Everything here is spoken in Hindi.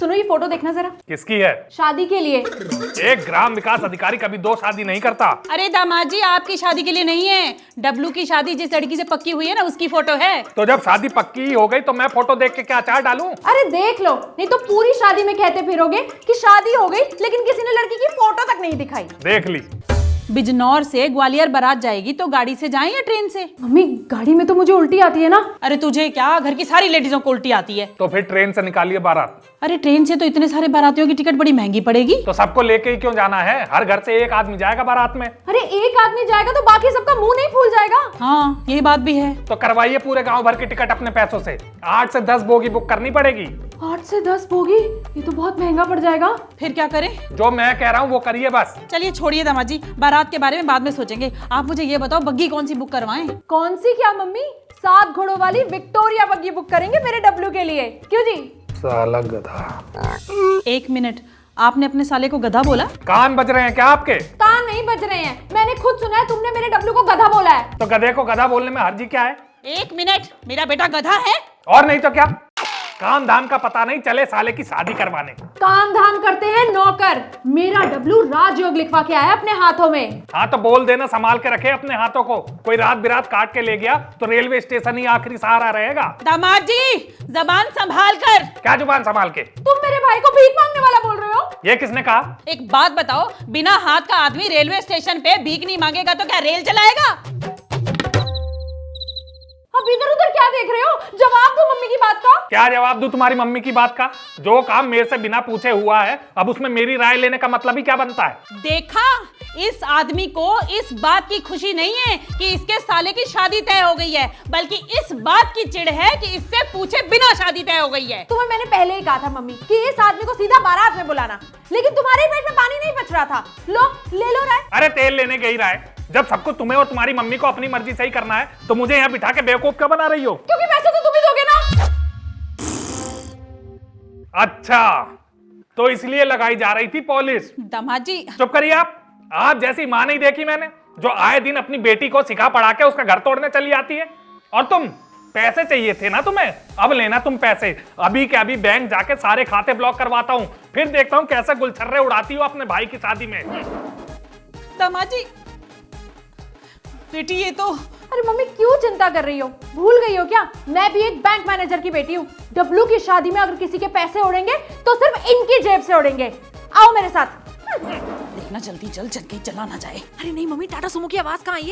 सुनो ये फोटो देखना जरा। किसकी है? शादी के लिए। एक ग्राम विकास अधिकारी कभी दो शादी नहीं करता। अरे दामाद जी, आपकी शादी के लिए नहीं है, डब्लू की शादी जिस लड़की से पक्की हुई है ना, उसकी फोटो है। तो जब शादी पक्की हो गई तो मैं फोटो देख के क्या अचार डालूं? अरे देख लो, नहीं तो पूरी शादी में कहते फिरोगे कि शादी हो गई, लेकिन किसी ने लड़की की फोटो तक नहीं दिखाई। देख ली। बिजनौर से ग्वालियर बारात जाएगी तो गाड़ी से जाएं या ट्रेन से? मम्मी गाड़ी में तो मुझे उल्टी आती है ना। अरे तुझे क्या, घर की सारी लेडीजों को उल्टी आती है। तो फिर ट्रेन से निकालिए बारात। अरे ट्रेन से तो इतने सारे बारातियों की टिकट बड़ी महंगी पड़ेगी। तो सबको लेके ही क्यों जाना है? हर घर से एक आदमी जाएगा बारात में। अरे एक आदमी जाएगा तो बाकी सबका मुंह नहीं फूल जाएगा? हाँ ये बात भी है। तो करवाइए पूरे गांव भर की टिकट अपने पैसों से। 8 से 10 बोगी बुक करनी पड़ेगी। 8 से 10 बोगी? ये तो बहुत महंगा पड़ जाएगा। फिर क्या करें? जो मैं कह रहा हूँ वो करिए बस। चलिए छोड़िए दामाद जी, बारात के बारे में बाद में सोचेंगे। आप मुझे ये बताओ, बग्गी कौन सी बुक करवाएं? कौन सी क्या मम्मी? 7 घोड़ों वाली विक्टोरिया बग्गी बुक करेंगे मेरे डब्लू के लिए। क्यों जी? साला गधा। 1 मिनट, आपने अपने साले को गधा बोला? कान बज रहे हैं क्या आपके? कान नहीं बज रहे हैं, मैंने खुद सुना है तुमने मेरे डब्लू को गधा बोला है। तो गधे को गधा बोलने में हर्जी क्या है? 1 मिनट, मेरा बेटा गधा है? और नहीं तो क्या? काम धाम का पता नहीं चले साले की शादी करवाने। काम धाम करते हैं नौकर। मेरा डब्लू राजयोग लिखवा के आया अपने हाथों में। हाँ तो बोल देना संभाल के रखे अपने हाथों को। कोई रात बिरात काट के ले गया तो रेलवे स्टेशन ही आखिरी सहारा रहेगा। दामाद जी जबान संभाल कर। क्या जुबान संभाल के? तुम मेरे भाई को भीख मांगने वाला बोल रहे हो? ये किसने कहा? एक बात बताओ, बिना हाथ का आदमी रेलवे स्टेशन पे भीख नहीं मांगेगा तो क्या रेल चलाएगा? अब इधर उधर क्या देख रहे हो? जवाब दो मम्मी की बात का। क्या जवाब दूं तुम्हारी मम्मी की बात का? जो काम मेरे से बिना पूछे हुआ है, अब उसमें मेरी राय लेने का मतलब ही क्या बनता है? देखा, इस आदमी को इस बात की खुशी नहीं है कि इसके साले की शादी तय हो गई है, बल्कि इस बात की चिढ़ है कि इससे पूछे बिना शादी तय हो गई है। तुम्हें मैंने पहले ही कहा था मम्मी कि इस आदमी को सीधा बारात में बुलाना, लेकिन तुम्हारे पेट में पानी नहीं बच रहा था। लो ले लो राय। अरे तेल लेने गई राय। जब सबको तुम्हें और तुम्हारी मम्मी को अपनी मर्जी से ही करना है तो मुझे यहाँ बिठा के बेवकूफ क्यों बना रही हो? क्योंकि पैसे तो तुम ही दोगे ना। अच्छा, तो इसलिए लगाई जा रही थी पॉलिश। दामाद जी चुप करिए आप जैसी मां नहीं देखी मैंने, जो आए दिन अपनी बेटी को सिखा पढ़ा के उसका घर तोड़ने चली आती है। और तुम पैसे चाहिए थे ना तुम्हें, अब लेना तुम पैसे। अभी के अभी बैंक जाके सारे खाते ब्लॉक करवाता हूँ, फिर देखता हूँ कैसे गुलछर्रे उड़ाती हो अपने भाई की शादी में। दामाद जी, बेटी ये तो। अरे मम्मी क्यों चिंता कर रही हो? भूल गई हो क्या? मैं भी एक बैंक मैनेजर की बेटी हूँ। डब्लू की शादी में अगर किसी के पैसे उड़ेंगे तो सिर्फ इनकी जेब से उड़ेंगे। आओ मेरे साथ। देखना जल्दी चल, चल के चला ना जाए। अरे नहीं मम्मी, टाटा सुमो की आवाज कहाँ आई है?